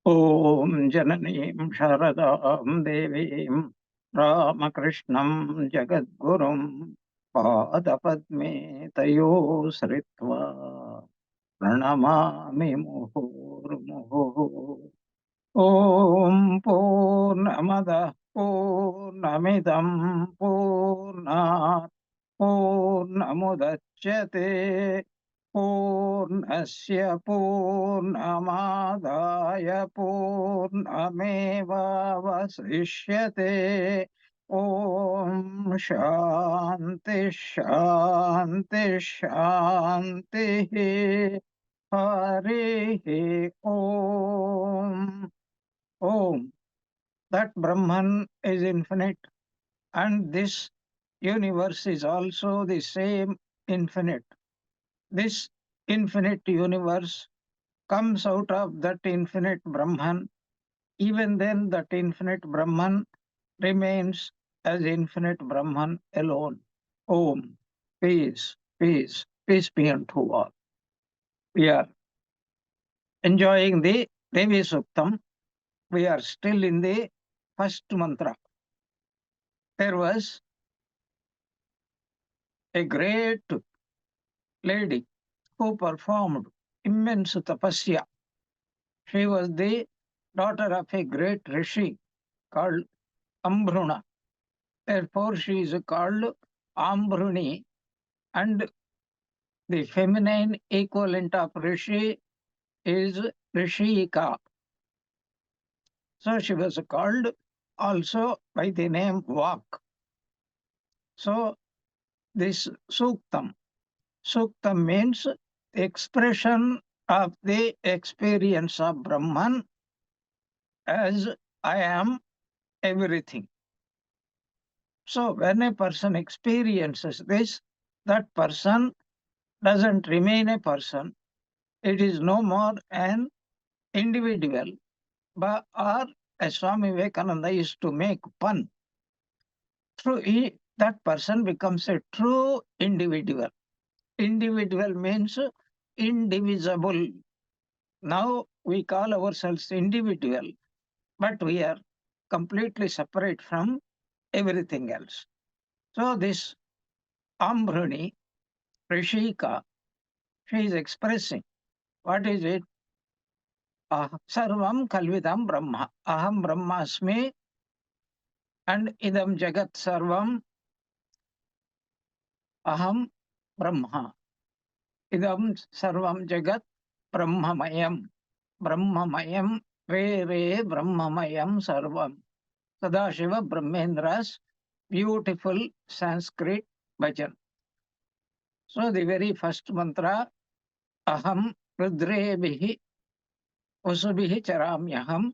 ॐ जननीं शारदां देवीं रामकृष्णं जगद्गुरुं पादपद्मे तयो श्रित्वा प्रणमामि मुहुर्मुहुः। ॐ पूर्णमदः पूर्णमिदं पूर्णात् पूर्णमुदच्यते पूर्णस्य पूर्णमादाय पूर्णमेवावशिष्यते। ॐ शान्ति शान्ति शान्तिः। हरिः ॐ। Om. That Brahman is infinite, and this universe is also the same infinite. This infinite universe comes out of that infinite Brahman. Even then, that infinite Brahman remains as infinite Brahman alone. Om. Peace, peace, peace be unto all. We are enjoying the Devi Suktam. We are still in the first mantra. There was a great lady who performed immense tapasya. She was the daughter of a great rishi called Ambruna. Therefore, she is called Ambruni, and the feminine equivalent of rishi is Rishika. So she was called also by the name Vak. So this Suktam. Suktam means the expression of the experience of Brahman as I am everything. So when a person experiences this, that person doesn't remain a person. It is no more an individual, but or as Swami Vivekananda used to make pun. That person becomes a true individual. Individual means indivisible. Now we call ourselves individual, but we are completely separate from everything else. So this Ambruni, Rishika, she is expressing, what is it? Sarvam Kalvidam Brahma. Aham Brahmasmi and Idam Jagat Sarvam Aham Brahma. Idam Sarvam Jagat Brahmamayam. Brahmamayam Re Brahmamayam Sarvam. Sadashiva Brahmendra's beautiful Sanskrit bhajan. So the very first mantra, Aham Rudrebhihi Vasubhihi Charamyaham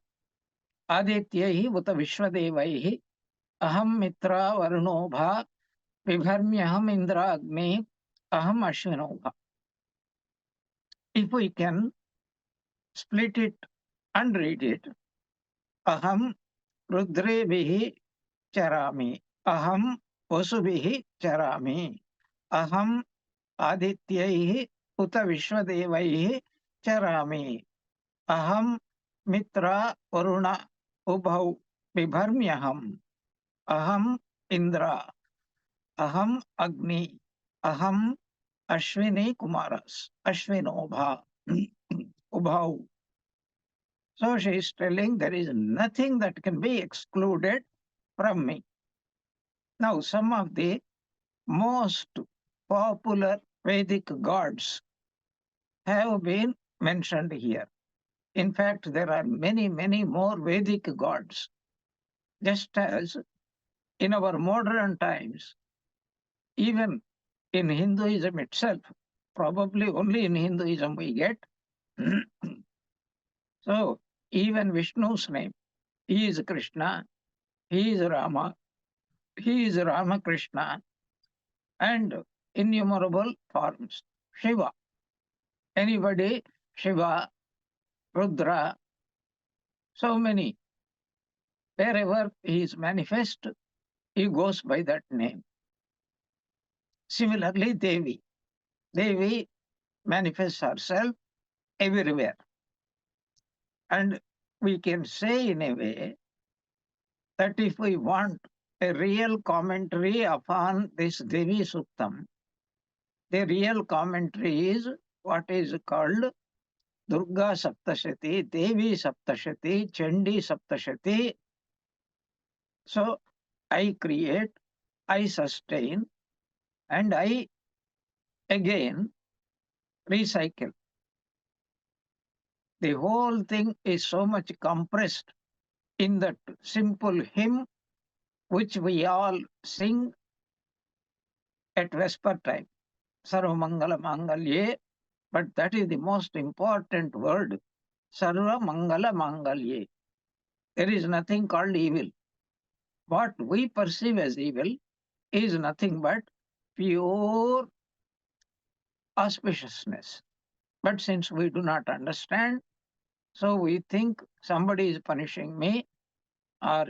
Adityaihi Uta Vishwadevaihi Aham Mitra Varunobha Vibharmyaham Indra Agni Aham Ashvinobha. If we can split it and read it, Aham Rudrebhihi Charami, Aham Vasubhihi Charami, Aham Adityaihi Uta Vishwadevaihi Charami, Aham Mitra Varuna Ubhau Vibharmyaham, Aham Indra, Aham Agni, Aham Ashwini Kumaras, Ashwinobha, Ubhau. So she is telling there is nothing that can be excluded from me. Now, some of the most popular Vedic gods have been mentioned here. In fact, there are many, many more Vedic gods. Just as in our modern times, even in Hinduism itself, probably only in Hinduism we get. So even Vishnu's name, he is Krishna, he is Rama, he is Ramakrishna, and innumerable forms. Shiva, anybody, Shiva, Rudra, so many. Wherever he is manifest, he goes by that name. Similarly, Devi. Devi manifests herself everywhere. And we can say in a way that if we want a real commentary upon this Devi Suktam, the real commentary is what is called Durga Saptashati, Devi Saptashati, Chandi Saptashati. So I create, I sustain, and I again recycle. The whole thing is so much compressed in that simple hymn which we all sing at Vesper time. Sarva Mangala Mangalye, but that is the most important word. Sarva Mangala Mangalye. There is nothing called evil. What we perceive as evil is nothing but pure auspiciousness. But since we do not understand, so we think somebody is punishing me, or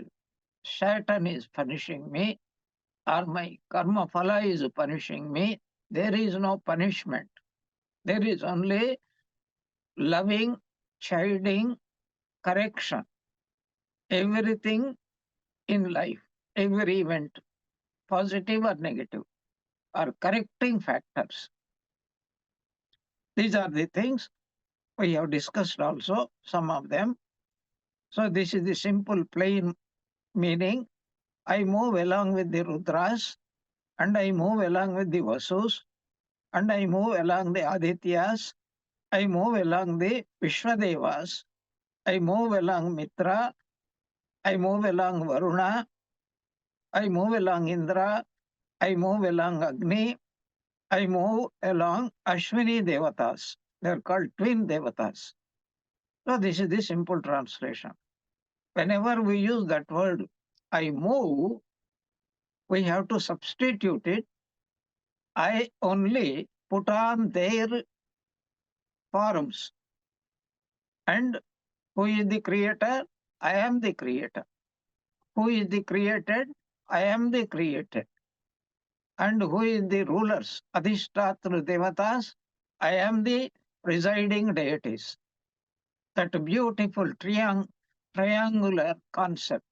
Satan is punishing me, or my karma phala is punishing me. There is no punishment. There is only loving, chiding, correction. Everything in life, every event, positive or negative, are correcting factors. These are the things we have discussed also, some of them. So this is the simple plain meaning. I move along with the Rudras, and I move along with the Vasus, and I move along the Adityas, I move along the Vishwadevas, I move along Mitra, I move along Varuna, I move along Indra, I move along Agni, I move along Ashwini Devatas. They are called twin Devatas. So this is the simple translation. Whenever we use that word, I move, we have to substitute it. I only put on their forms. And who is the creator? I am the creator. Who is the created? I am the created. And who is the rulers? Adhishtatra Devatas. I am the presiding deities. That beautiful triangular concept.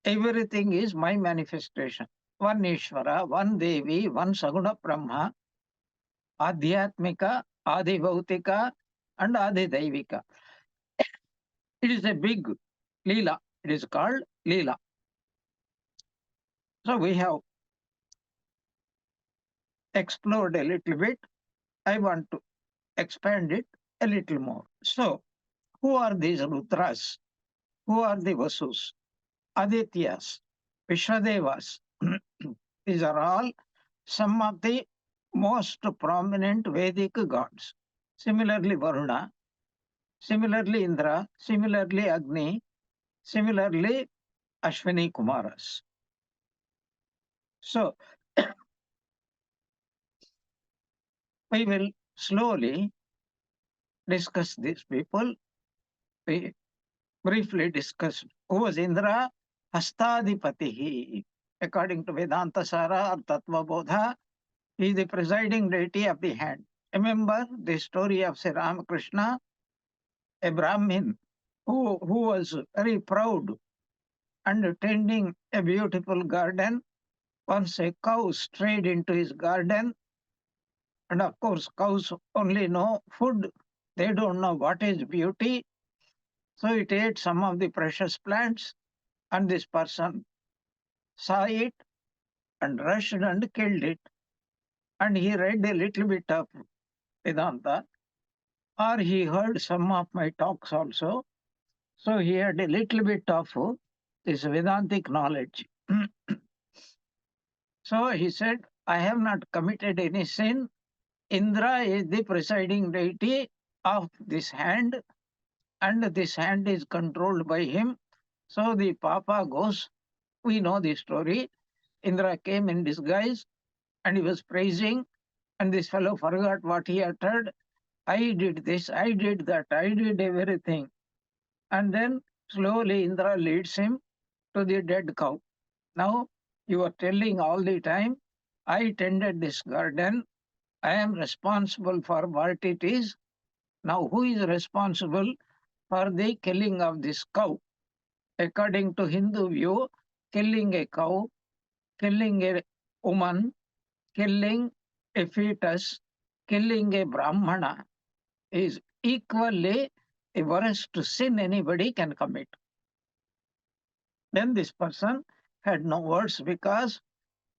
Everything is my manifestation. One Ishvara, one Devi, one Saguna Brahma, Adhyatmika, Adhibhautika, and Adhidaivika. It is a big Leela. It is called Leela. So we have explored a little bit. I want to expand it a little more. So, who are these Rudras? Who are the Vasus? Adityas, Vishwadevas. These are all some of the most prominent Vedic gods. Similarly, Varuna, similarly, Indra, similarly, Agni, similarly, Ashwini Kumaras. So, we will slowly discuss these people. We briefly discussed who was Indra, Hastadipatihi. According to Vedanta Sara or Tattva Bodha, he is the presiding deity of the hand. Remember the story of Sri Ramakrishna, a Brahmin who was very proud and tending a beautiful garden. Once a cow strayed into his garden, and of course, cows only know food, they don't know what is beauty. So it ate some of the precious plants, and this person saw it and rushed and killed it. And he read a little bit of Vedanta, or he heard some of my talks also. So he had a little bit of this Vedantic knowledge. So he said, I have not committed any sin. Indra is the presiding deity of this hand, and this hand is controlled by him. So the Papa goes, we know the story. Indra came in disguise and he was praising, and this fellow forgot what he uttered. I did this, I did that, I did everything. And then slowly Indra leads him to the dead cow. Now you are telling all the time, I tended this garden, I am responsible for what it is. Now who is responsible for the killing of this cow. According to Hindu view, killing a cow, killing a woman, killing a fetus, killing a Brahmana is equally the worst sin anybody can commit. Then this person had no words because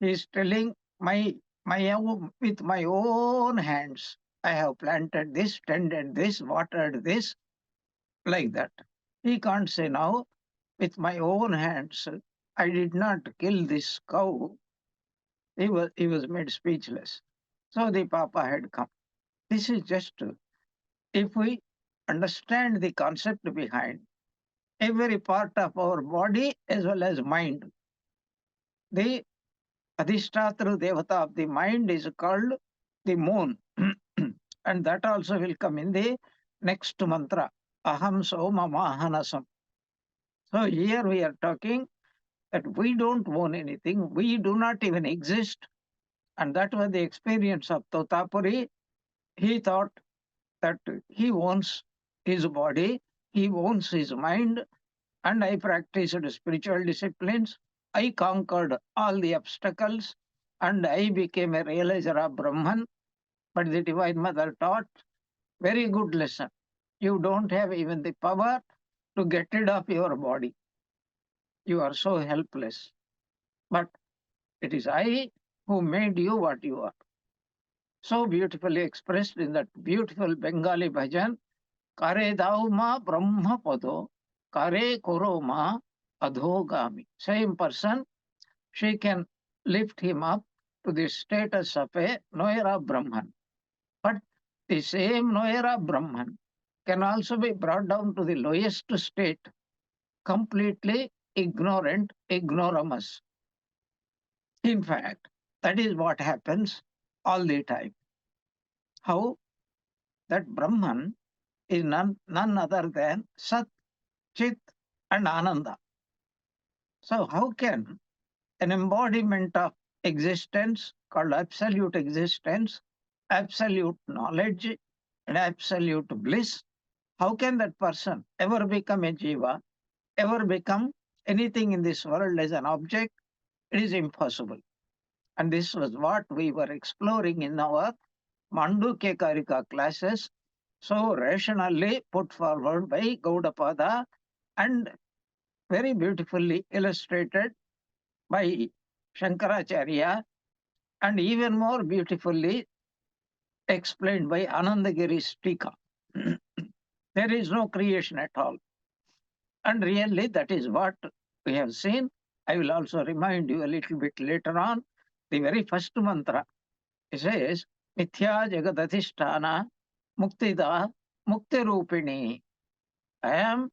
he is telling with my own hands, I have planted this, tended this, watered this, like that. He can't say now, with my own hands, I did not kill this cow. He was made speechless. So the Papa had come. This is just, if we understand the concept behind every part of our body as well as mind, the Adhishtatru Devata of the mind is called the moon. And that also will come in the next mantra, Aham Soma Mahanasam. So here we are talking that we don't own anything, we do not even exist. And that was the experience of Totapuri. He thought that he owns his body, he owns his mind, and I practiced spiritual disciplines. I conquered all the obstacles, and I became a realizer of Brahman. But the Divine Mother taught, very good lesson. You don't have even the power to get rid of your body. You are so helpless. But it is I who made you what you are. So beautifully expressed in that beautiful Bengali bhajan, Kare dau ma Brahma pado, Kare koro ma adhogami. Same person, she can lift him up to the status of a knower of Brahman. But the same knower of Brahman can also be brought down to the lowest state, completely ignorant, ignoramus. In fact, that is what happens all the time. How that Brahman is none other than Sat, Chit, and Ananda. So how can an embodiment of existence called absolute existence, absolute knowledge, and absolute bliss, how can that person ever become a jiva, ever become anything in this world as an object? It is impossible. And this was what we were exploring in our Mandukya Karika classes, so rationally put forward by Gaudapada and very beautifully illustrated by Shankaracharya, and even more beautifully explained by Anandagiri's Tika. There is no creation at all. And really, that is what we have seen. I will also remind you a little bit later on. The very first mantra, it says, Mithya Jagadadhisthana Muktida Mukti Rupini. I am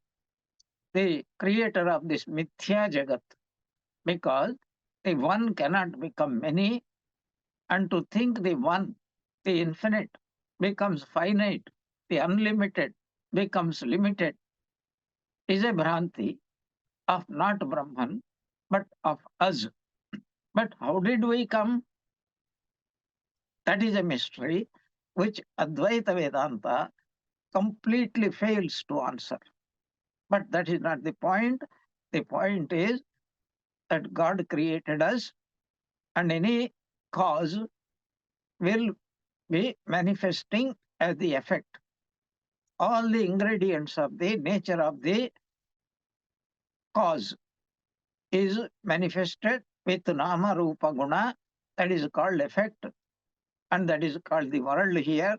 the creator of this Mithya Jagat, because the one cannot become many, and to think the one, the infinite, becomes finite, the unlimited becomes limited, is a Bhranti of not Brahman, but of us. But how did we come? That is a mystery which Advaita Vedanta completely fails to answer. But that is not the point. The point is that God created us, and any cause will be manifesting as the effect. All the ingredients of the nature of the cause is manifested with Nama Rupa Guna, that is called effect, and that is called the world here.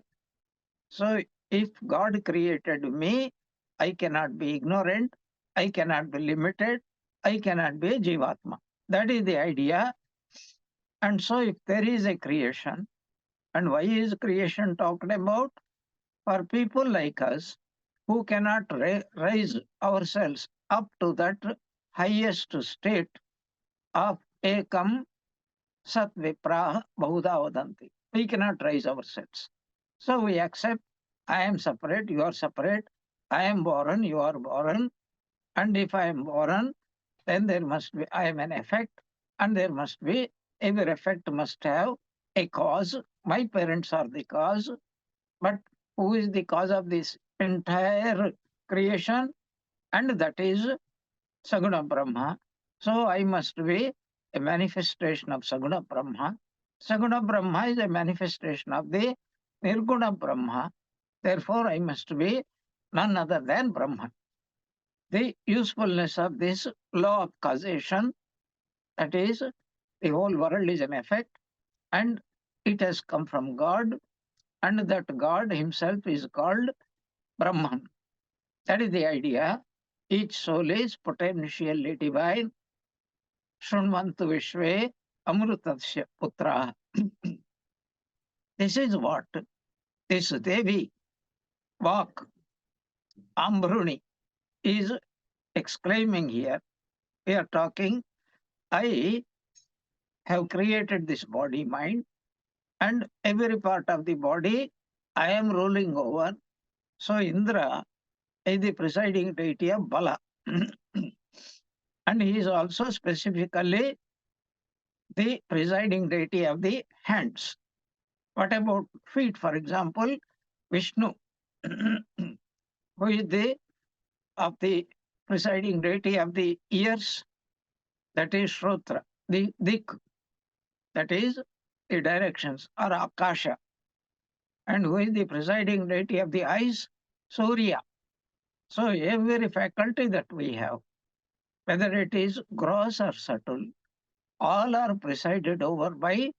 So if God created me, I cannot be ignorant, I cannot be limited, I cannot be a Jivatma. That is the idea. And so if there is a creation, and why is creation talked about? For people like us who cannot raise ourselves up to that highest state of Ekam Sat Vipraha Bahuda Vadanti. We cannot raise ourselves. So we accept, I am separate, you are separate, I am born, you are born, and if I am born, then there must be, I am an effect, and there must be, every effect must have a cause. My parents are the cause, but who is the cause of this entire creation, and that is Saguna Brahma. So I must be a manifestation of Saguna Brahma. Saguna Brahma is a manifestation of the Nirguna Brahma. Therefore, I must be none other than Brahman. The usefulness of this law of causation, that is, the whole world is an effect, and it has come from God, and that God himself is called Brahman. That is the idea. Each soul is potentially divine. Shunvantu Vishwe Amrutasya Putra. This is what this Devi Vak Ambruni is exclaiming here. We are talking, I have created this body mind, and every part of the body I am ruling over. So Indra is the presiding deity of Bala. And he is also specifically the presiding deity of the hands. What about feet, for example? Vishnu, who is the of the presiding deity of the ears, that is Shrotra, the Dik, that is the directions, or Akasha, and who is the presiding deity of the eyes, Surya. So every faculty that we have, whether it is gross or subtle, all are presided over by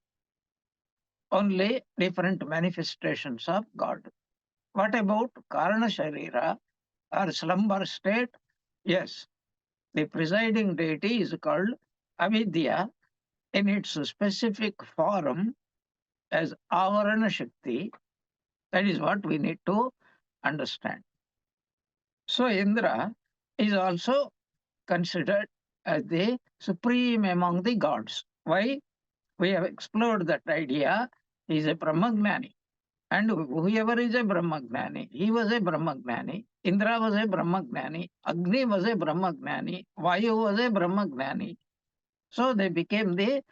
only different manifestations of God. What about Karana Sharira or slumber state? Yes, the presiding deity is called Avidya in its specific form as Avarana Shakti. That is what we need to understand. So Indra is also considered as the supreme among the gods. Why? We have explored that idea. He is a Brahmagnani. And whoever is a Brahmagnani, he was a Brahmagnani. Indra was a Brahmagnani. Agni was a Brahmagnani. Vayu was a Brahmagnani. So they became the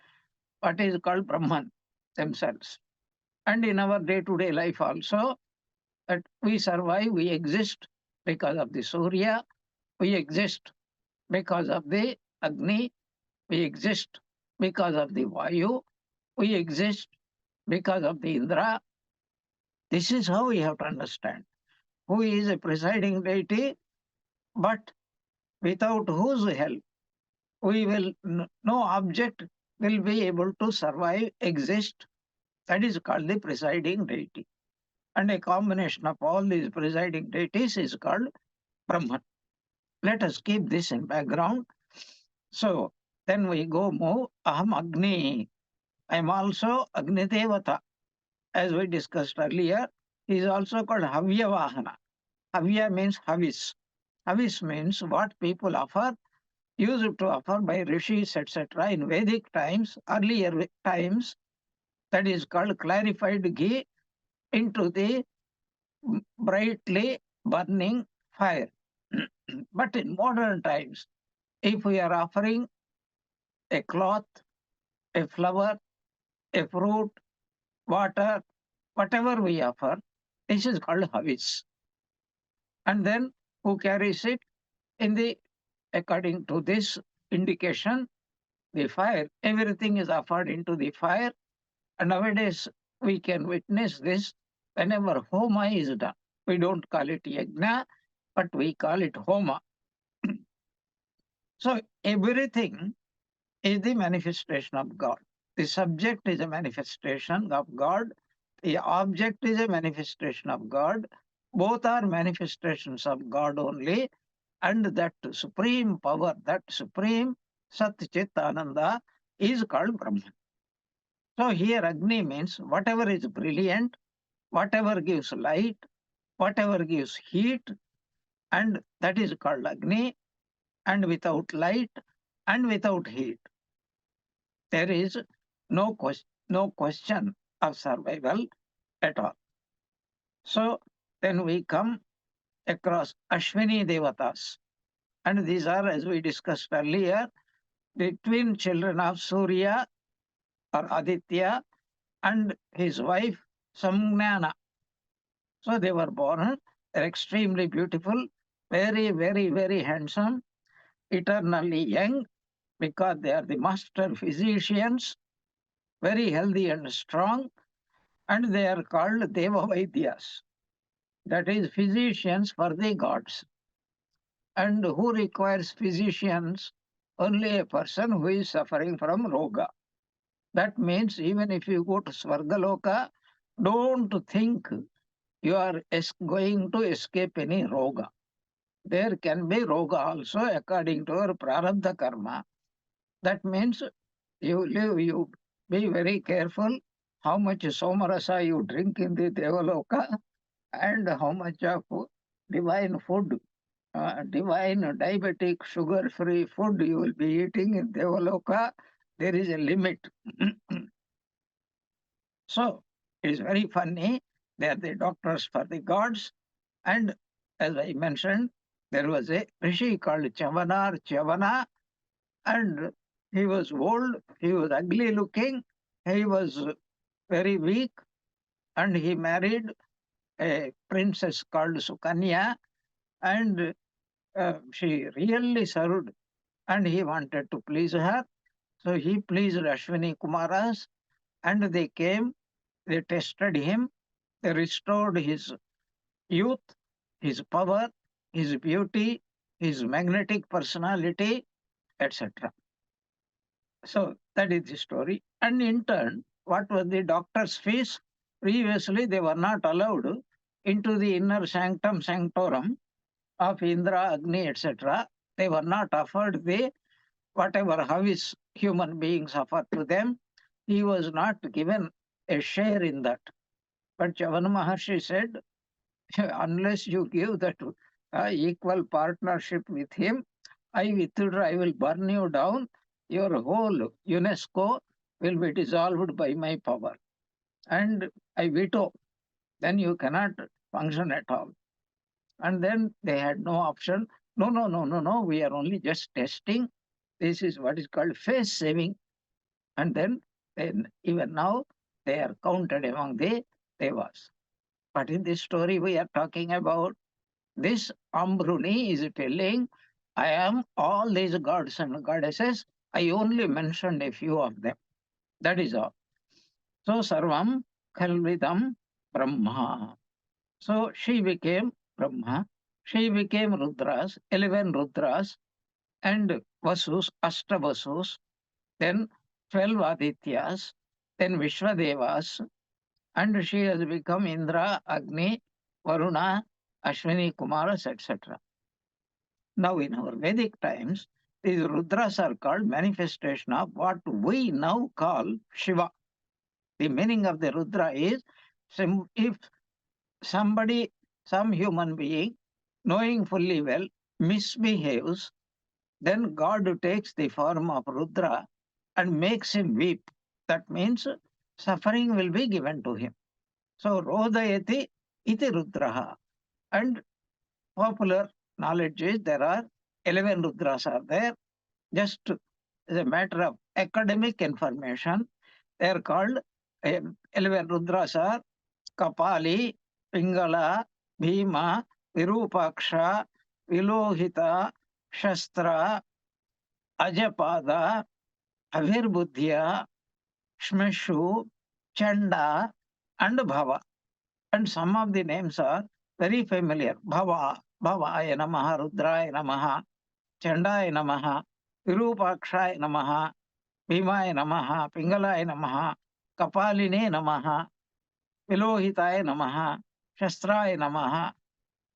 what is called Brahman themselves. And in our day-to-day life also, that we survive, we exist because of the Surya, we exist because of the Agni, we exist because of the Vayu, we exist because of the Indra. This is how we have to understand. Who is a presiding deity, but without whose help we will no object will be able to survive, exist. That is called the presiding deity. And a combination of all these presiding deities is called Brahman. Let us keep this in background. So then we go move. Aham Agni. I am also Agni Devata. As we discussed earlier, he is also called Havya Vahana. Havya means Havis. Havis means what people offer, used to offer by rishis, etc. in Vedic times, earlier times, that is called clarified ghee into the brightly burning fire. But in modern times, if we are offering a cloth, a flower, a fruit, water, whatever we offer, this is called havis. And then who carries it in the, according to this indication, the fire, everything is offered into the fire. And nowadays we can witness this whenever homa is done. We don't call it yajna, but we call it homa. So everything is the manifestation of God. The subject is a manifestation of God. The object is a manifestation of God. Both are manifestations of God only. And that supreme power, that supreme Sat Chit Ananda is called Brahman. So here Agni means whatever is brilliant, whatever gives light, whatever gives heat, and that is called Agni. And without light and without heat, there is no question of survival at all. So then we come across Ashwini Devatas. And these are, as we discussed earlier, the twin children of Surya or Aditya and his wife Samgnana. So they were born, they're extremely beautiful, very, very, very handsome, eternally young, because they are the master physicians, very healthy and strong, and they are called Deva Vaidyas. That is, physicians for the gods. And who requires physicians? Only a person who is suffering from roga. That means even if you go to Svargaloka, don't think you are going to escape any roga. There can be roga also according to your prarabdha karma. That means you live, you be very careful how much somarasa you drink in the Devaloka and how much of divine food, divine diabetic sugar-free food you will be eating in Devaloka. There is a limit. So it is very funny. They are the doctors for the gods. And as I mentioned, there was a rishi called Chavana, and he was old, he was ugly looking, he was very weak, and he married a princess called Sukanya, and she really served, and he wanted to please her. So he pleased Ashwini Kumaras, and they came, they tested him, they restored his youth, his power, his beauty, his magnetic personality, etc. So that is the story. And in turn, what was the doctor's fees? Previously, they were not allowed into the inner sanctum sanctorum of Indra, Agni, etc. They were not offered the whatever his human beings offer to them. He was not given a share in that. But Chavana Maharshi said, unless you give that equal partnership with him, I withdraw, I will burn you down. Your whole UNESCO will be dissolved by my power. And I veto, then you cannot function at all. And then they had no option. No, no, no, no, no, we are only just testing. This is what is called face saving. And then even now, they are counted among the devas. But in this story we are talking about, this Ambruni is telling, I am all these gods and goddesses. I only mentioned a few of them. That is all. So Sarvam Khalvidam Brahma. So she became Brahma. She became Rudras, 11 Rudras, and Vasus, Vasus, then 12 Adityas, then Vishwadevas, and she has become Indra, Agni, Varuna, Ashwini, Kumaras, etc. Now, in our Vedic times, these Rudras are called manifestation of what we now call Shiva. The meaning of the Rudra is, if somebody, some human being, knowing fully well, misbehaves, then God takes the form of Rudra and makes him weep. That means suffering will be given to him. So, Rodayati iti Rudraha. And popular knowledge is there are 11 Rudras are there. Just as a matter of academic information, they are called 11 Rudras are Kapali, Pingala, Bhima, Virupaksha, Vilohita, Shastra, Ajapada, Avirbuddhya, Shmeshu, Chanda, and Bhava. And some of the names are very familiar. Bhava, Bhavaya Namaha, Rudraya Namaha, Chandaya Namaha, Virupakshaya Namaha, Bhimaya Namaha, Pingalaya Namaha, Kapaline Namaha, Vilohitaya Namaha, Shastraya Namaha.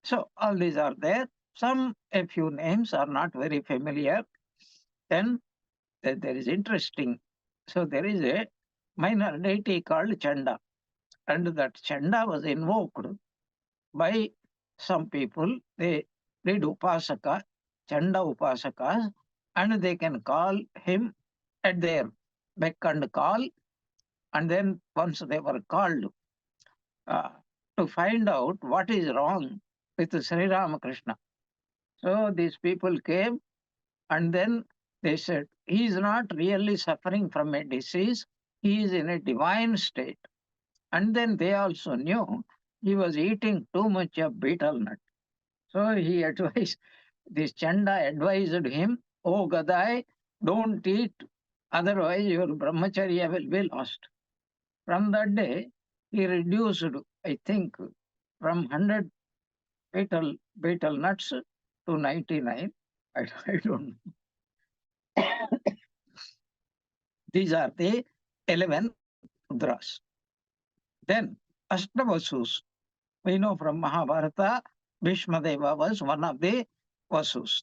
So all these are there. Some, a few names are not very familiar. Then there is interesting. So there is a minor deity called Chanda. And that Chanda was invoked by some people. They did Upasaka, Chanda Upasakas, and they can call him at their beck and call. And then once they were called uh, to find out what is wrong with Sri Ramakrishna. So these people came and then they said, he is not really suffering from a disease, he is in a divine state. And then they also knew he was eating too much of betel nut. So he advised, this Chanda advised him, "Oh Gadai, don't eat, otherwise your brahmacharya will be lost." From that day, he reduced, I think, from 100 betel nuts to 99. I don't know. These are the 11 Rudras. Then Ashtavasus. We know from Mahabharata, Bhishmadeva was one of the Vasus.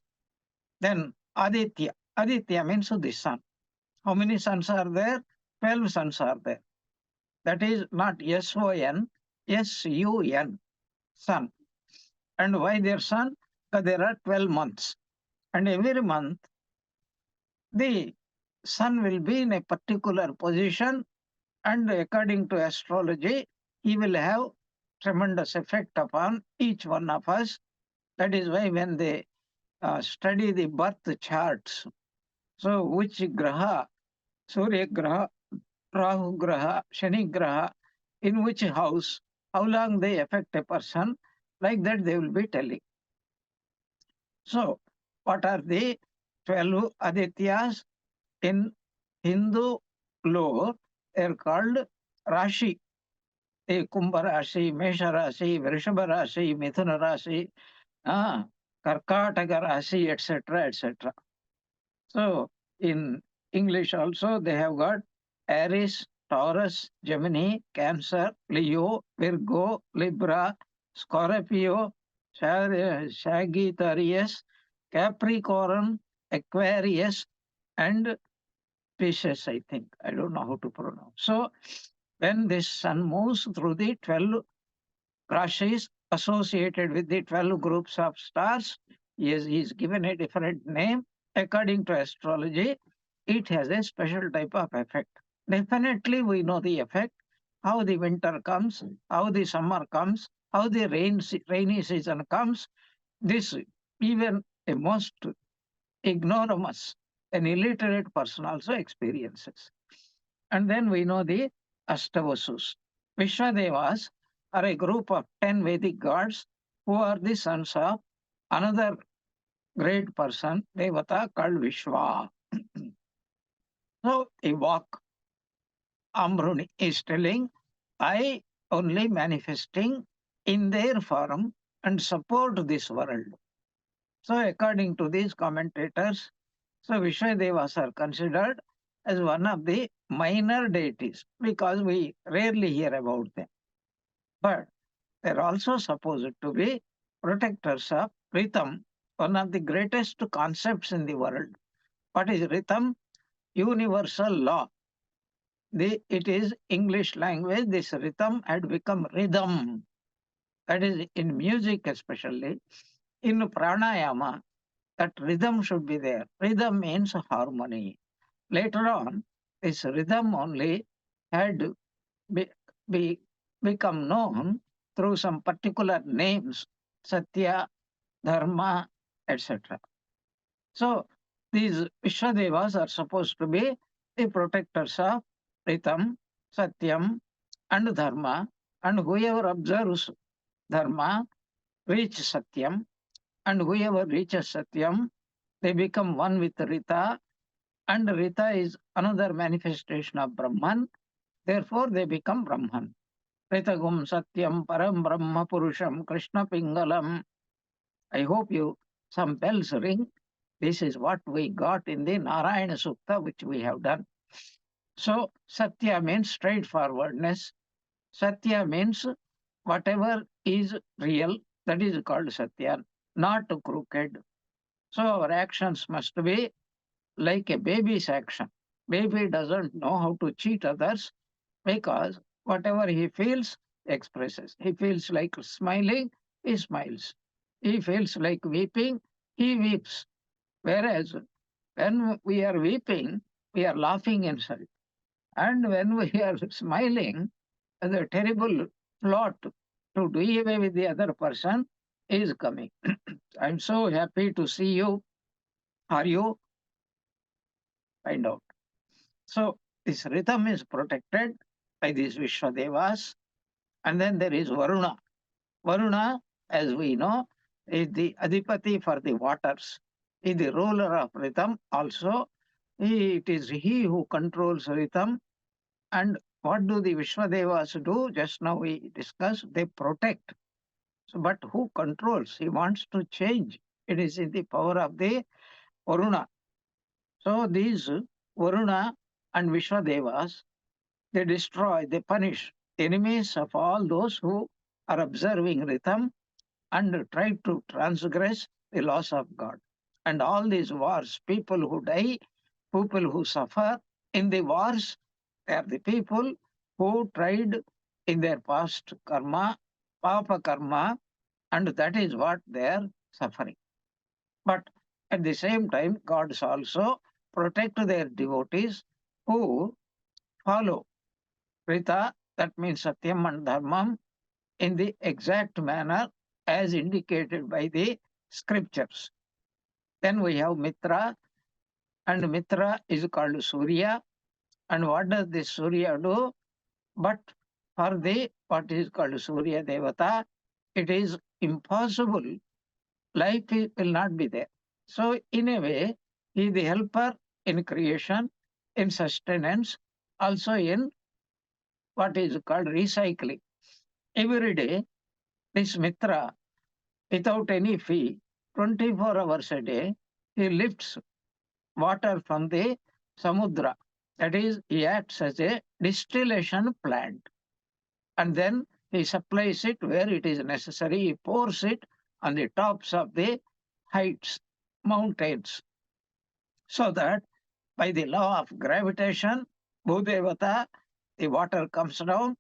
Then Aditya. Aditya means the sun. How many suns are there? 12 suns are there. That is not S-O-N, S-U-N, sun. And why their sun? Because there are 12 months. And every month, the sun will be in a particular position, and according to astrology, he will have tremendous effect upon each one of us. That is why when they study the birth charts, so which graha, Surya graha, Rahu graha, Shani graha, in which house, how long they affect a person, like that they will be telling. So, what are the 12 Adityas in Hindu lore? They are called Rashi. The Kumbha Rashi, Mesha Rashi, Vrishabha Rashi, Mithuna Rashi, Karkataka Rashi, etc., etc. So, in English also, they have got Aries, Taurus, Gemini, Cancer, Leo, Virgo, Libra, Scorpio, Sagittarius, Capricorn, Aquarius, and Pisces, I think. I don't know how to pronounce. So, when this sun moves through the 12 rashis associated with the 12 groups of stars, he is given a different name. According to astrology, it has a special type of effect. Definitely, we know the effect, how the winter comes, how the summer comes, how the rainy season comes. This, even a most ignoramus, an illiterate person also experiences. And then we know the Astavasus. Vishwadevas are a group of 10 Vedic gods who are the sons of another great person, Devata, called Vishwa. So, a walk, Ambruni is telling, I only manifesting in their form and support this world. So, according to these commentators, so Vishwadevas are considered as one of the minor deities because we rarely hear about them. But they're also supposed to be protectors of rhythm, one of the greatest concepts in the world. What is rhythm? Universal law. It is English language, this rhythm had become rhythm. That is in music especially. In pranayama, that rhythm should be there. Rhythm means harmony. Later on, this rhythm only had be, be, become known through some particular names, Satya, Dharma, etc. So these Vishwadevas are supposed to be the protectors of Ritam, Satyam, and Dharma, and whoever observes Dharma reach Satyam, and whoever reaches Satyam, they become one with Rita, and Rita is another manifestation of Brahman, therefore they become Brahman. Ritagum Satyam Param Brahma Purusham Krishna Pingalam. I hope you some bells ring. This is what we got in the Narayana Sukta, which we have done. So, Satya means straightforwardness. Satya means whatever is real, that is called Satya, not crooked. So, our actions must be like a baby's action. Baby doesn't know how to cheat others because whatever he feels, expresses. He feels like smiling, he smiles. He feels like weeping, he weeps. Whereas when we are weeping, we are laughing inside. And when we are smiling, the terrible plot to do away with the other person is coming. I'm so happy to see you. Are you? Find out. So this rhythm is protected by these Vishwadevas. And then there is Varuna. Varuna, as we know, is the Adipati for the waters, is the ruler of rhythm also. It is he who controls rhythm. And what do the Vishwadevas do? Just now we discussed, they protect. So, but who controls? He wants to change. It is in the power of the Varuna. So these Varuna and Vishwadevas, they destroy, they punish enemies of all those who are observing rhythm and try to transgress the laws of God. And all these wars, people who die, people who suffer in the wars, they are the people who tried in their past karma, papa karma, and that is what they are suffering. But at the same time, gods also protect their devotees who follow Rita, that means Satyam and Dharmam, in the exact manner as indicated by the scriptures. Then we have Mitra, and Mitra is called Surya. And what does this Surya do? But for the what is called Surya Devata, it is impossible. Life will not be there. So, in a way, he is the helper in creation, in sustenance, also in what is called recycling. Every day, this Mitra, without any fee, 24 hours a day, he lifts water from the samudra. That is, he acts as a distillation plant. And then he supplies it where it is necessary. He pours it on the tops of the heights, mountains, so that by the law of gravitation, Bhudevata, the water comes down,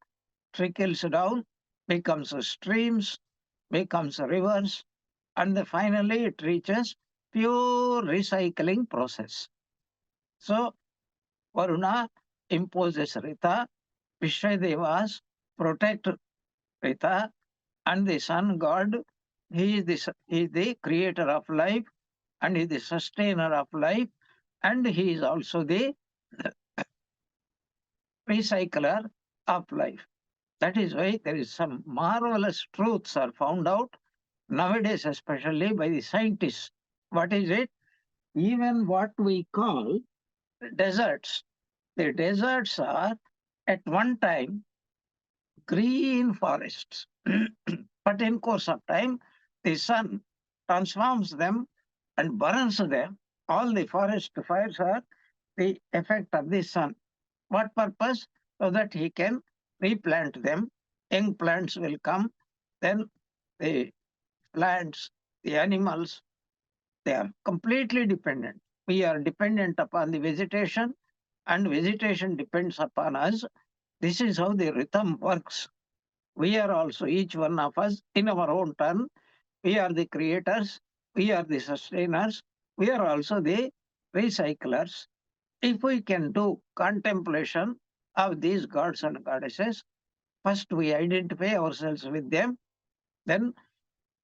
trickles down, becomes streams, becomes rivers, and then finally it reaches pure recycling process. So Varuna imposes Rita, Vishwadevas protect Rita, and the sun god, he is the creator of life and he is the sustainer of life, and he is also the recycler of life. That is why there is some marvelous truths are found out nowadays, especially by the scientists. What is it? Even what we call deserts. The deserts are at one time green forests. But in course of time, the sun transforms them and burns them. All the forest fires are the effect of the sun. What purpose? So that he can replant them. Young plants will come. Then the plants, the animals, they are completely dependent. We are dependent upon the vegetation, and vegetation depends upon us. This is how the rhythm works. We are also, each one of us, in our own turn, we are the creators, we are the sustainers, we are also the recyclers. If we can do contemplation of these gods and goddesses, first we identify ourselves with them, then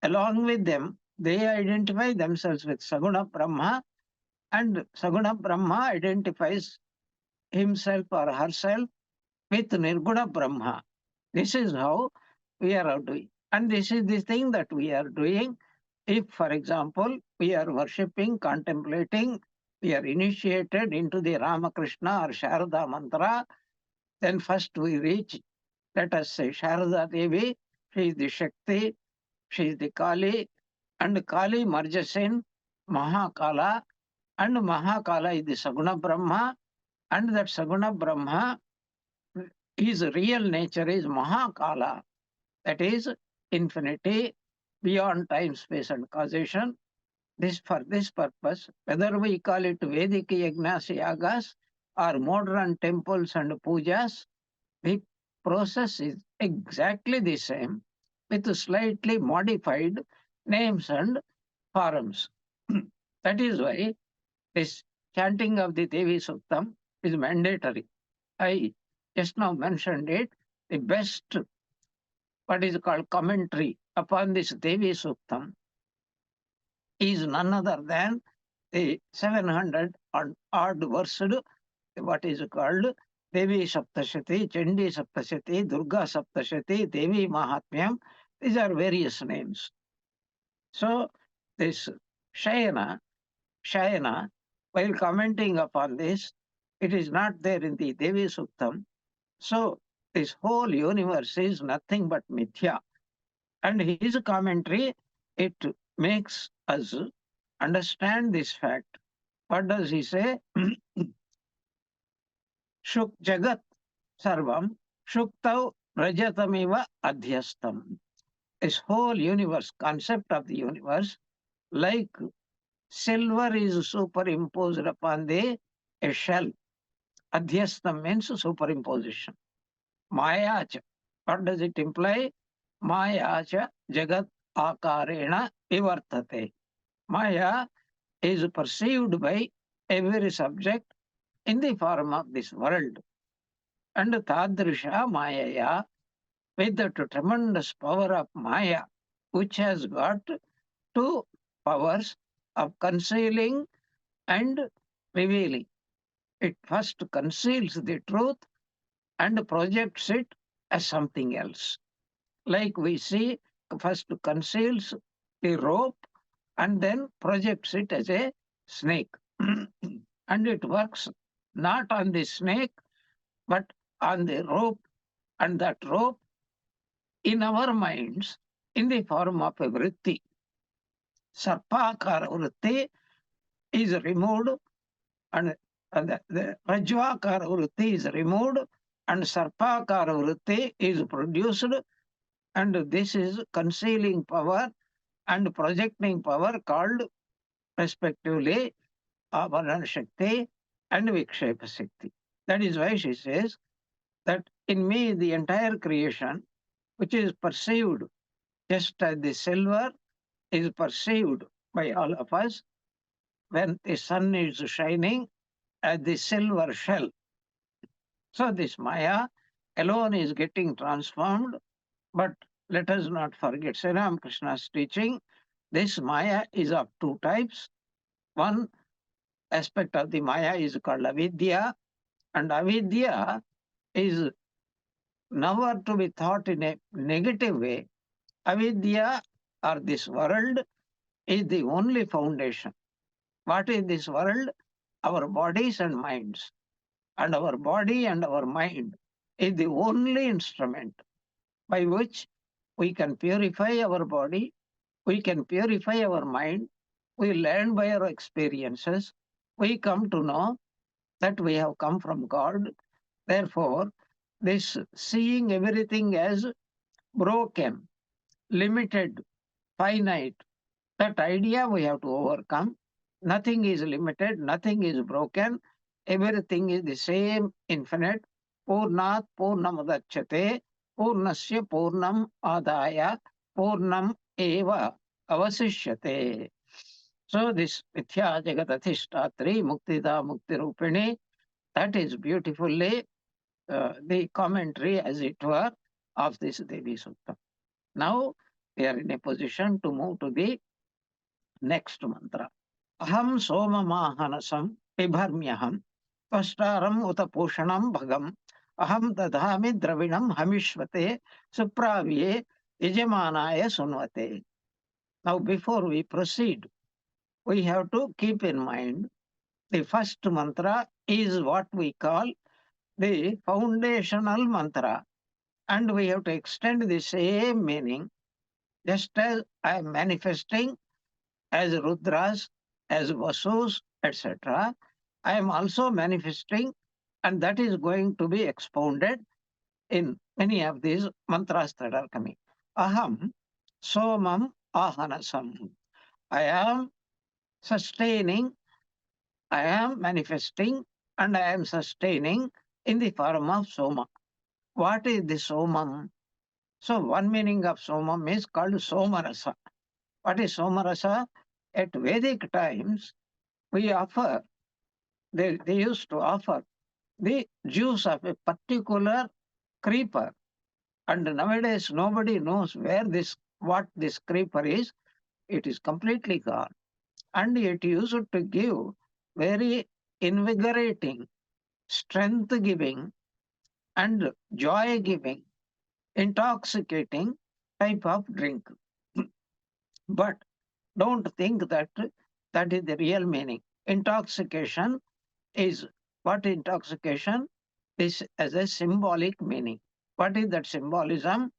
along with them, they identify themselves with Saguna Brahma, and Saguna Brahma identifies himself or herself with Nirguna Brahma. This is how we are doing. And this is the thing that we are doing. If, for example, we are worshipping, contemplating, we are initiated into the Ramakrishna or Sharada mantra, then first we reach, let us say, Sharada Devi, she is the Shakti, she is the Kali, and Kali merges in Mahakala, and Mahakala is the Saguna Brahma, and that Saguna Brahma, his real nature is Mahakala, that is infinity beyond time, space, and causation. This for this purpose, whether we call it Vedic yagnas, yagas, or modern temples and pujas, the process is exactly the same with slightly modified names and forms. That is why this chanting of the Devi Suktam is mandatory. I just now mentioned it. The best, what is called commentary upon this Devi Suktam, is none other than the 700 odd versed, what is called Devi Saptashati, Chandi Saptashati, Durga Saptashati, Devi Mahatmyam. These are various names. So this Shayana, Shayana, while commenting upon this, it is not there in the Devi Suktam. So this whole universe is nothing but mithya. And his commentary, it makes us understand this fact. What does he say? Shuk Jagat Sarvam Shuktau Rajatamiva Adhyastam. This whole universe, concept of the universe, like silver is superimposed upon a shell. Adhyastam means superimposition. Mayacha. What does it imply? Mayacha Jagat Akarena Vivartate. Maya is perceived by every subject in the form of this world. And Tadrisha Mayaya, with the tremendous power of Maya, which has got two powers of concealing and revealing. It first conceals the truth and projects it as something else. Like we see, first conceals the rope and then projects it as a snake. And it works not on the snake, but on the rope, and that rope in our minds in the form of a vritti. Sarpakara vritti is removed, and the Rajvakara vritti is removed, and Sarpakara vritti is produced, and this is concealing power and projecting power called respectively Avarana Shakti and Vikshepa Shakti. That is why she says that in me the entire creation, which is perceived just as the silver is perceived by all of us when the sun is shining as the silver shell. So this Maya alone is getting transformed, but let us not forget Sri Krishna's teaching. This Maya is of two types. One aspect of the Maya is called avidya, and avidya is never to be thought in a negative way. Avidya, or this world, is the only foundation. What is this world? Our bodies and minds. And our body and our mind is the only instrument by which we can purify our body, we can purify our mind, we learn by our experiences, we come to know that we have come from God. Therefore, this seeing everything as broken, limited, finite, that idea we have to overcome. Nothing is limited, nothing is broken, everything is the same infinite. Purnat Purnamadachyate, Purnasya Purnam Adaya, Purnam Eva Avasishyate. So this Mithya Jagatathishtatri Muktida Mukti Rupini, that is beautifully the commentary, as it were, of this Devi Sukta. Now we are in a position to move to the next mantra. Aham somamahanasam pibharmyaham tvashtaram uta poshanam bhagam aham dadhami dravinam hamishvate supravye yajamanaya sunvate. Now before we proceed, we have to keep in mind the first mantra is what we call the foundational mantra, and we have to extend the same meaning. Just as I am manifesting as Rudras, as Vasus, etc., I am also manifesting, and that is going to be expounded in many of these mantras that are coming. Aham Somam Ahanasam. I am sustaining, I am manifesting, and I am sustaining in the form of Soma. What is the Somam? So, one meaning of Somam is called Somarasa. What is Somarasa? At Vedic times, we offer, they used to offer the juice of a particular creeper. And nowadays, nobody knows what this creeper is. It is completely gone. And it used to give very invigorating, strength giving, and joy giving, intoxicating type of drink. But Don't think that that is the real meaning. Intoxication is what intoxication is as a symbolic meaning. What is that symbolism?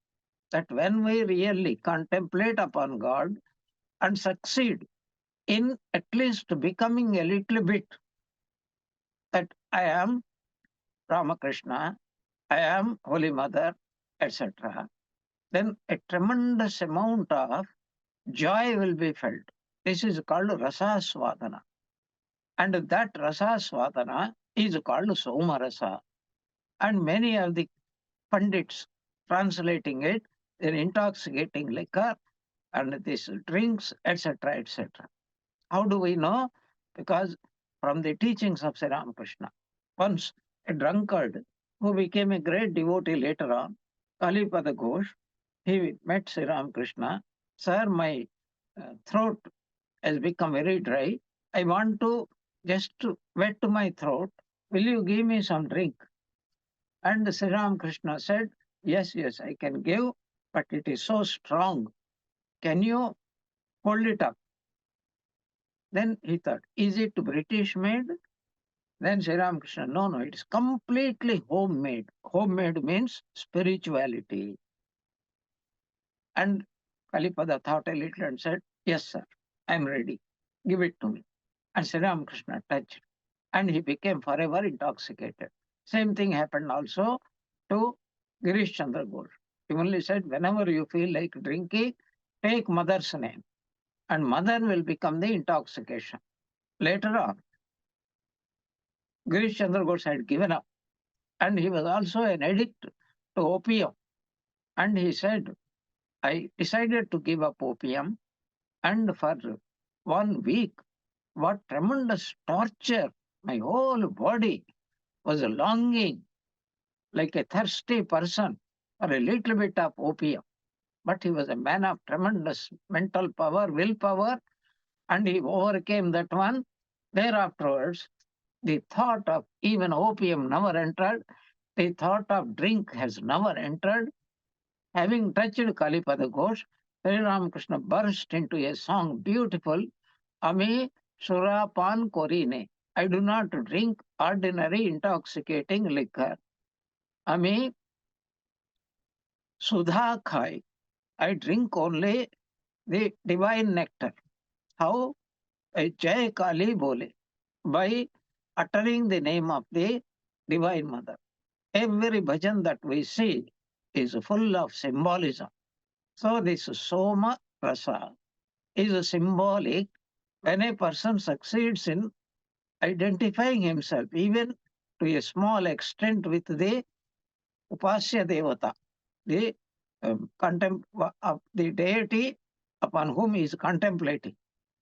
That when we really contemplate upon God and succeed in at least becoming a little bit that I am Ramakrishna, I am Holy Mother, etc., then a tremendous amount of joy will be felt. This is called Rasaswadana. And that Rasaswadana is called Somarasa. And many of the Pandits translating it, in intoxicating liquor and these drinks, etc., etc. How do we know? Because from the teachings of Sri Ramakrishna. Once a drunkard who became a great devotee later on, Kalipada Ghosh, he met Sri Ramakrishna. Sir, my throat has become very dry. I want to just wet my throat. Will you give me some drink? And Sri Ramakrishna said, yes, yes, I can give, but it is so strong. Can you hold it up? Then he thought, is it British made? Then Sri Ramakrishna, no, no, it is completely homemade. Homemade means spirituality. And Kalipada thought a little and said, yes, sir, I'm ready. Give it to me. And Sri Ramakrishna touched. And he became forever intoxicated. Same thing happened also to Girish Chandra Ghosh. He only said, whenever you feel like drinking, take mother's name. And mother will become the intoxication. Later on, Girish Chandra Ghosh had given up. And he was also an addict to opium. And he said, I decided to give up opium. And for 1 week, what tremendous torture. My whole body was longing like a thirsty person for a little bit of opium. But he was a man of tremendous mental power, willpower, and he overcame that one. Thereafterwards, the thought of even opium never entered. The thought of drink has never entered. Having touched Kalipada Ghosh, Sri Ramakrishna burst into a song, beautiful, Ami Surapan Korine. I do not drink ordinary intoxicating liquor. Ami Sudha Khai. I drink only the divine nectar. How? Jai Kali Bole. By uttering the name of the Divine Mother. Every bhajan that we see is full of symbolism. So this Soma Rasa is symbolic when a person succeeds in identifying himself, even to a small extent, with the Upasya Devata, the of the deity upon whom he is contemplating.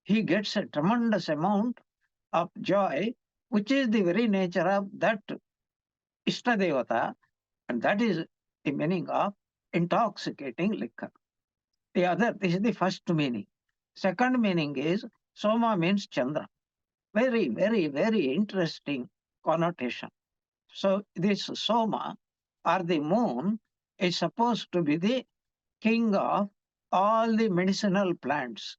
He gets a tremendous amount of joy, which is the very nature of that Ishtadevata, and that is the meaning of intoxicating liquor. This is the first meaning. Second meaning is Soma means Chandra. Very, very, very interesting connotation. So this Soma or the moon is supposed to be the king of all the medicinal plants.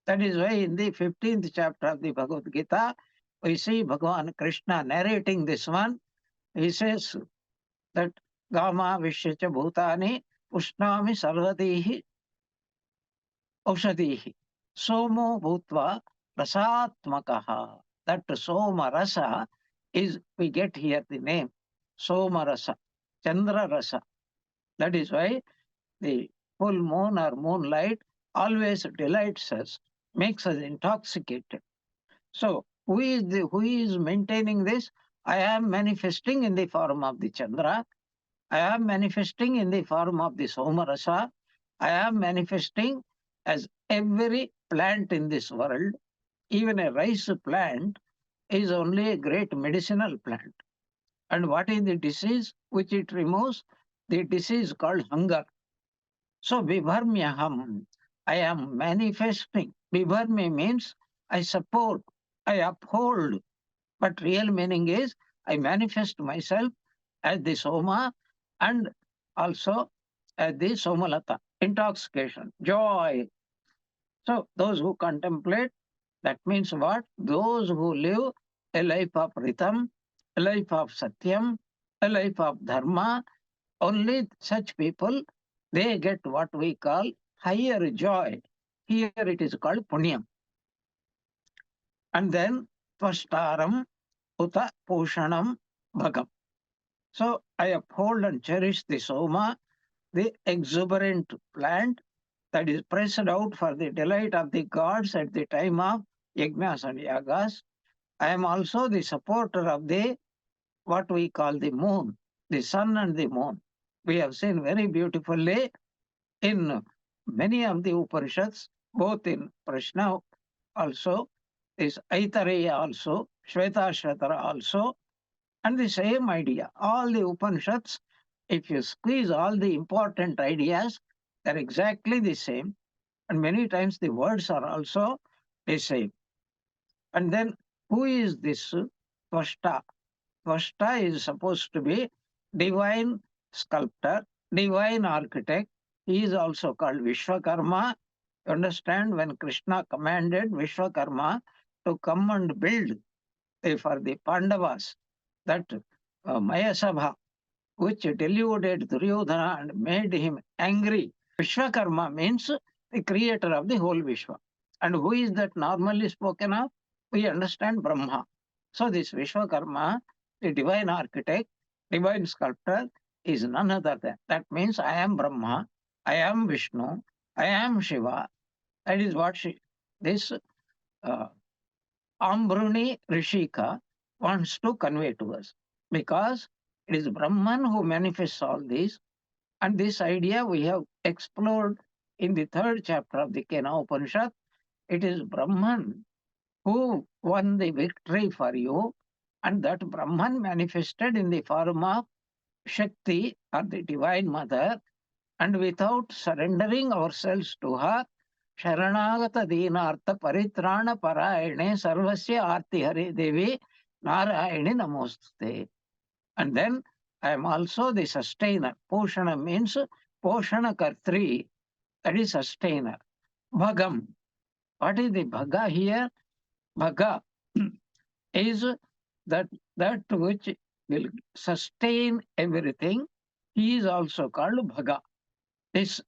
That is why in the 15th chapter of the Bhagavad Gita, we see Bhagavan Krishna narrating this one. He says that Gama Vishyacha Bhutani Ushnami Sarvadihi Aushadihi Somo Bhutva Rasatmakaha. That Soma Rasa is, we get here the name Soma Rasa, Chandra Rasa. That is why the full moon or moonlight always delights us, makes us intoxicated. So who is maintaining this? I am manifesting in the form of the Chandra. I am manifesting in the form of the Somarasa. I am manifesting as every plant in this world. Even a rice plant is only a great medicinal plant. And what is the disease which it removes? The disease called hunger. So Vibharmyaham, I am manifesting. Vibharmi means I support, I uphold. But real meaning is I manifest myself as the Soma and also as the Somalata, intoxication, joy. So those who contemplate, that means what? Those who live a life of Ritam, a life of Satyam, a life of Dharma, only such people, they get what we call higher joy. Here it is called Punyam. And then Tvashtaram Uta Pushanam Bhagam. So I uphold and cherish the Soma, the exuberant plant that is pressed out for the delight of the gods at the time of yajnas and yagas. I am also the supporter of the what we call the moon, the sun and the moon. We have seen very beautifully in many of the Upanishads, both in Prashna also, this Aitareya also, Shvetashvatara also, and the same idea. All the Upanishads, if you squeeze all the important ideas, they're exactly the same. And many times the words are also the same. And then who is this Tvashta? Tvashta is supposed to be divine sculptor, divine architect. He is also called Vishwakarma. You understand, when Krishna commanded Vishwakarma to come and build for the Pandavas, that Mayasabha, which deluded Duryodhana and made him angry. Vishwakarma means the creator of the whole Vishwa. And who is that normally spoken of? We understand Brahma. So this Vishwakarma, the divine architect, divine sculptor, is none other than. That means I am Brahma, I am Vishnu, I am Shiva. That is what this uh, Ambruni Rishika wants to convey to us. Because it is Brahman who manifests all these. And this idea we have explored in the third chapter of the Kena Upanishad. It is Brahman who won the victory for you, and that Brahman manifested in the form of Shakti or the Divine Mother, and without surrendering ourselves to her, Sharanagata Deenartha Paritrana Parayane Sarvasya Arti Hari Devi Narayani Namostute. And then I am also the sustainer. Poshana means Poshana Kartri, that is sustainer. Bhagam. What is the Bhaga here? Bhaga is that which will sustain everything. He is also called Bhaga. This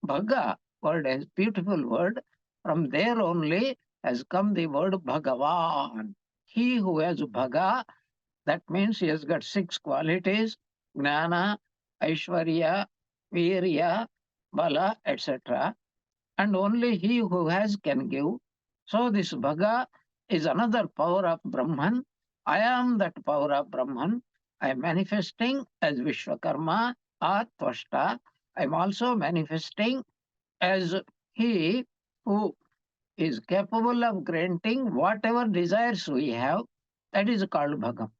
Bhaga word is beautiful word. From there only has come the word Bhagavan. He who has Bhaga, that means he has got 6 qualities: Gnana, Aishwarya, Virya, Bala, etc. And only he who has can give. So this Bhaga is another power of Brahman. I am that power of Brahman. I am manifesting as Vishwakarma or Tvashta. I am also manifesting as he who is capable of granting whatever desires we have. That is called Bhagam.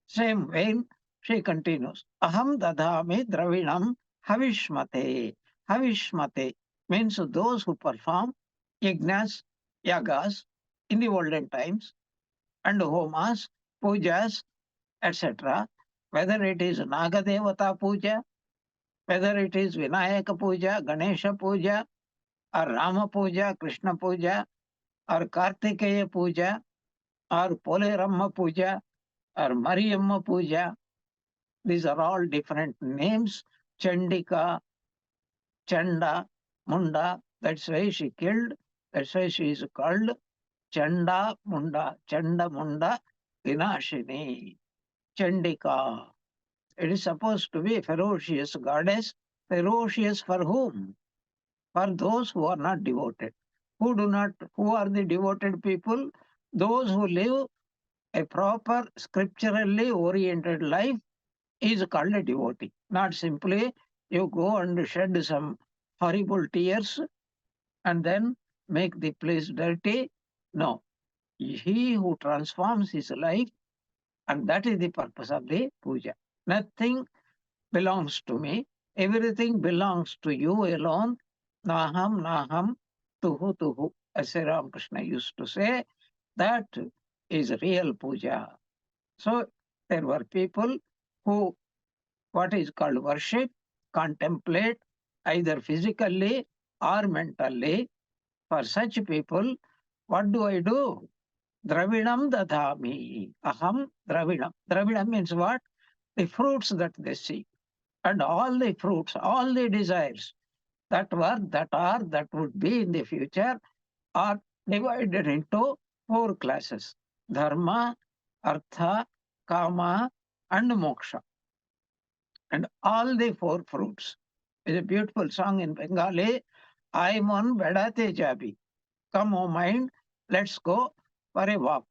Same vein, she continues. Aham dadhami dravinam havishmate. Havishmate means those who perform yajnas, yagas in the olden times, and homas, pujas, etc. Whether it is Nagadevata puja, whether it is Vinayaka puja, Ganesha puja, or Rama puja, Krishna puja, or Kartikeya puja, or Poleramma puja, or Mariamma puja. These are all different names. Chandika, Chanda, Munda. That's why she killed. That's why she is called Chanda Munda. Chanda Munda Vinashini. Chandika. It is supposed to be a ferocious goddess. Ferocious for whom? For those who are not devoted. Who are the devoted people? Those who live a proper scripturally oriented life is called a devotee. Not simply you go and shed some horrible tears and then make the place dirty. No. He who transforms his life, and that is the purpose of the puja. Nothing belongs to me. Everything belongs to you alone. Naham, naham, tuhu, tuhu. As Sri Ramakrishna used to say, that is real puja. So there were people who what is called worship, contemplate either physically or mentally. For such people, what do I do? Dravinam dadami. Aham Dravinam. Dravinam means what? The fruits that they see. And all the fruits, all the desires that were, that would be in the future are divided into four classes: dharma, artha, kama, and moksha. And all the four fruits. It's a beautiful song in Bengali. I'm on Bedate Jabi. Come, O mind, let's go for a walk.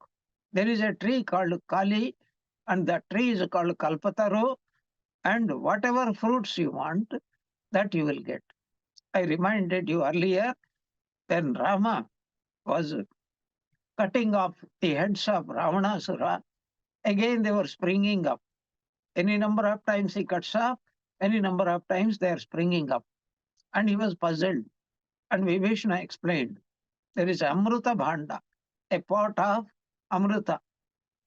There is a tree called Kali, and the tree is called Kalpataru, and whatever fruits you want, that you will get. I reminded you earlier when Rama was cutting off the heads of Ravanasura, again they were springing up. Any number of times he cuts off, any number of times they are springing up. And he was puzzled. And Vibhishana explained there is Amruta Bhanda, a pot of Amruta.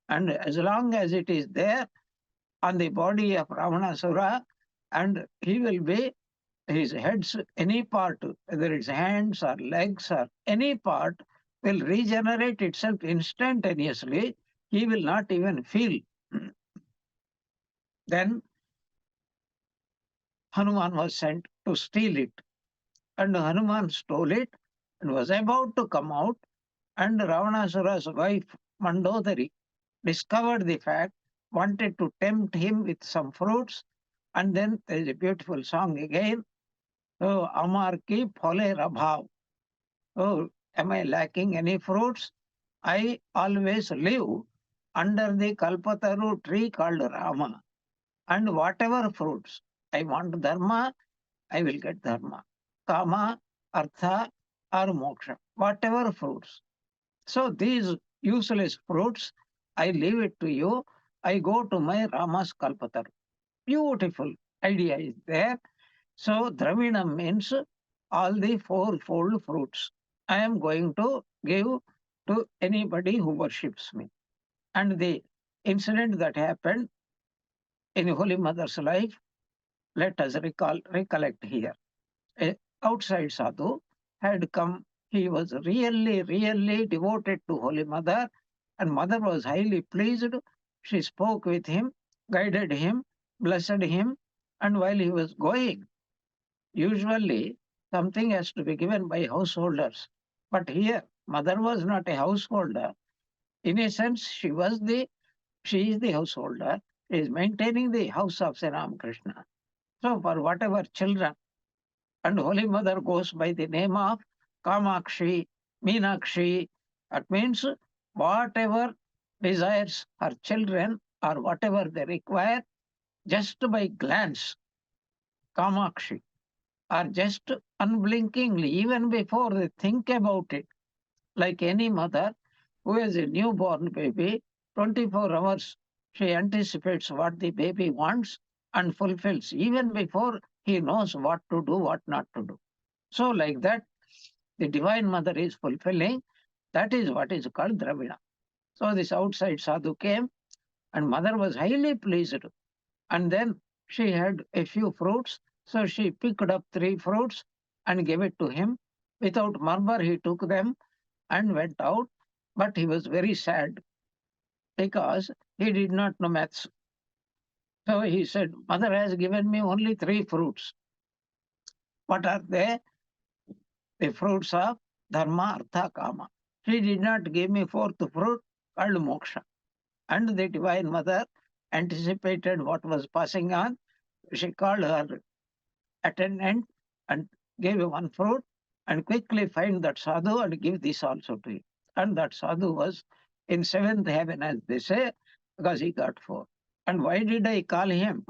And as long as it is there on the body of Ravanasura, and he will be his head's any part, whether it's hands or legs or any part, will regenerate itself instantaneously. He will not even feel. Then Hanuman was sent to steal it. And Hanuman stole it and was about to come out. And Ravanasura's wife, Mandodari, discovered the fact, wanted to tempt him with some fruits. And then there is a beautiful song again. Oh, Amar ki phole rabhav. Oh, am I lacking any fruits? I always live under the Kalpataru tree called Rama. And whatever fruits I want dharma, I will get dharma. Kama, artha, or moksha. Whatever fruits. So these useless fruits, I leave it to you. I go to my Rama's Kalpataru. Beautiful idea is there. So Dravinam means all the fourfold fruits. I am going to give to anybody who worships me. And the incident that happened in Holy Mother's life, let us recollect here. A outside sadhu had come. He was really, really devoted to Holy Mother, and Mother was highly pleased. She spoke with him, guided him, blessed him, and while he was going, usually something has to be given by householders. But here, Mother was not a householder. In a sense, she is the householder, she is maintaining the house of Sri Ramakrishna. So for whatever children, and Holy Mother goes by the name of Kamakshi, Meenakshi. That means whatever desires her children or whatever they require, just by glance, Kamakshi, or just unblinkingly, even before they think about it, like any mother who has a newborn baby, 24 hours she anticipates what the baby wants and fulfills, even before he knows what to do, what not to do. So, like that, the Divine Mother is fulfilling. That is what is called Dravina. So, this outside sadhu came, and Mother was highly pleased. And then she had a few fruits. So, she picked up 3 fruits and gave it to him. Without murmur, he took them and went out. But he was very sad because he did not know maths. So he said, Mother has given me only 3 fruits. What are they? The fruits of dharma, artha, kama. She did not give me 4th fruit called moksha. And the Divine Mother anticipated what was passing on. She called her attendant and gave him 1 fruit and quickly find that sadhu and give this also to him. And that sadhu was in 7th heaven, as they say, because he got 4. And why did I call him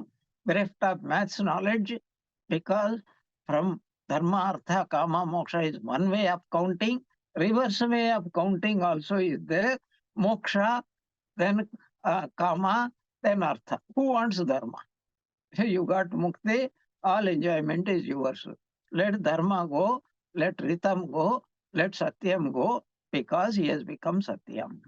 bereft of maths knowledge? Because from dharma, artha, kama, moksha is one way of counting. Reverse way of counting also is there. Moksha, then kama, then artha. Who wants dharma? You got mukti, all enjoyment is yours. Let dharma go, let ritam go, let satyam go, because he has become satyam.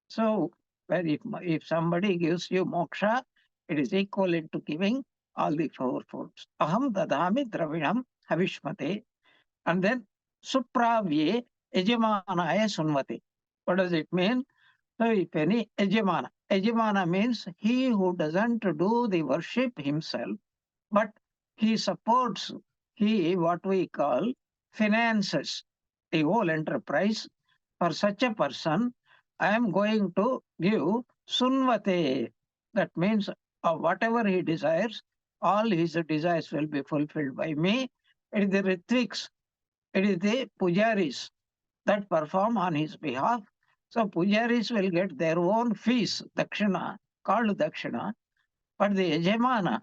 So, if somebody gives you moksha, it is equivalent to giving all the 4 fruits. Aham dadami dravinam havishmate. And then Supravye Yajamanaya Sunvati. What does it mean? So if any Yajamana means he who doesn't do the worship himself, but he supports, he what we call finances the whole enterprise. For such a person, I am going to give sunvate. That means whatever he desires, all his desires will be fulfilled by me. It is the Ritviks, it is the pujaris that perform on his behalf. So pujaris will get their own fees, dakshina, called dakshina. But the yajamana,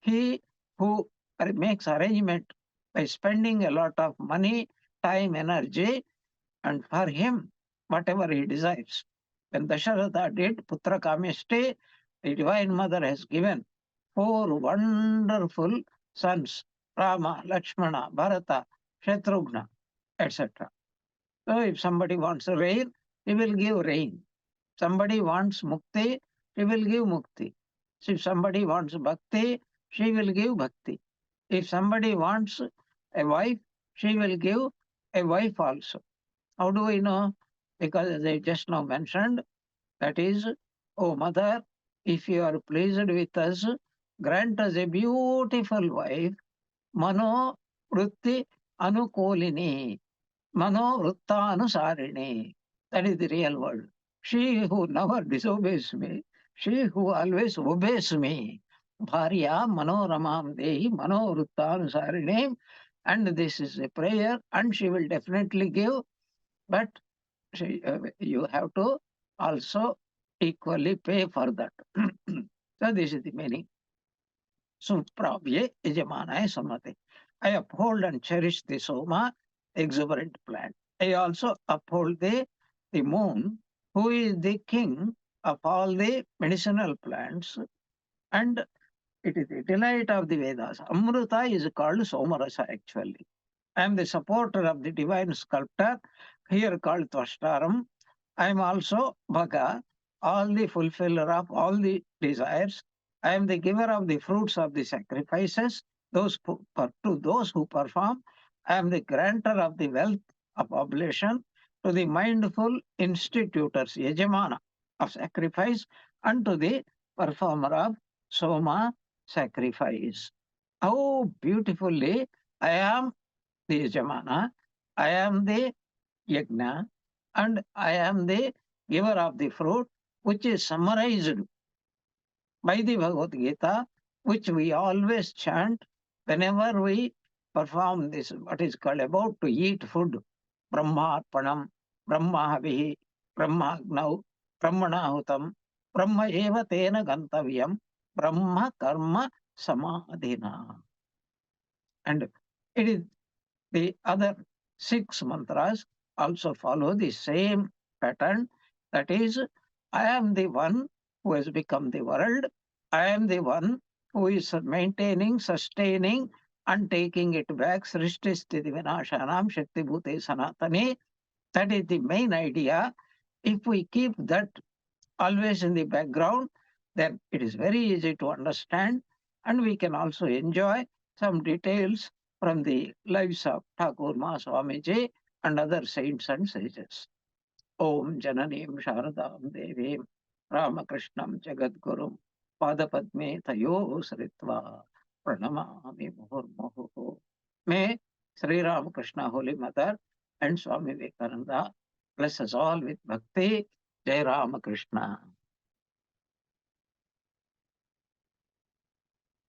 he who makes arrangement by spending a lot of money, time, energy, and for him, whatever he desires. When Dasharatha did Putra Kameshti, the Divine Mother has given 4 wonderful sons, Rama, Lakshmana, Bharata, Shatrughna, etc. So if somebody wants rain, he will give rain. Somebody wants mukti, he will give mukti. So if somebody wants bhakti, she will give bhakti. If somebody wants a wife, she will give a wife also. How do we know? Because as I just now mentioned, that is, O mother, if you are pleased with us, grant us a beautiful wife, Mano Vritti Anukolini, Mano Vrittanusarini. That is the real word. She who never disobeys me, she who always obeys me. Bharya Manoramam Dehi Mano Vrittanusarini. And this is a prayer, and she will definitely give, but you have to also equally pay for that. So this is the meaning. Supravye Yajamanaya Samate. I uphold and cherish the Soma, exuberant plant. I also uphold the moon, who is the king of all the medicinal plants, and it is the delight of the Vedas. Amrita is called Somarasa actually. I am the supporter of the divine sculptor, here called Tvashtaram. I am also Bhaga, all the fulfiller of all the desires. I am the giver of the fruits of the sacrifices, to those who perform. I am the granter of the wealth of oblation to the mindful institutors, Yajamana of sacrifice, and to the performer of Soma sacrifice. How beautifully I am the Yajamana, I am the Yajna, and I am the giver of the fruit, which is summarized by the Bhagavad Gita, which we always chant whenever we perform this, what is called about to eat food. Brahmarpanam, Brahmavihi, Brahmagnau, Brahmanahutam, Brahma eva tena gantavyam, Brahma karma samadhina. And it is the other 6 mantras also follow the same pattern. That is, I am the one who has become the world. I am the one who is maintaining, sustaining, and taking it back. Srishtisti Vinashanam Shakti Bhute Sanatani. That is the main idea. If we keep that always in the background, then it is very easy to understand, and we can also enjoy some details from the lives of Thakur Ma Swamiji and other saints and sages. Om Jananim Sharadam Devim Ramakrishnam Jagadgurum Padapadme Tayo Sritva Pranamami Muhurmuhu. May Sri Ramakrishna Holy Mother and Swami Vivekananda bless us all with bhakti. Jai Ramakrishna.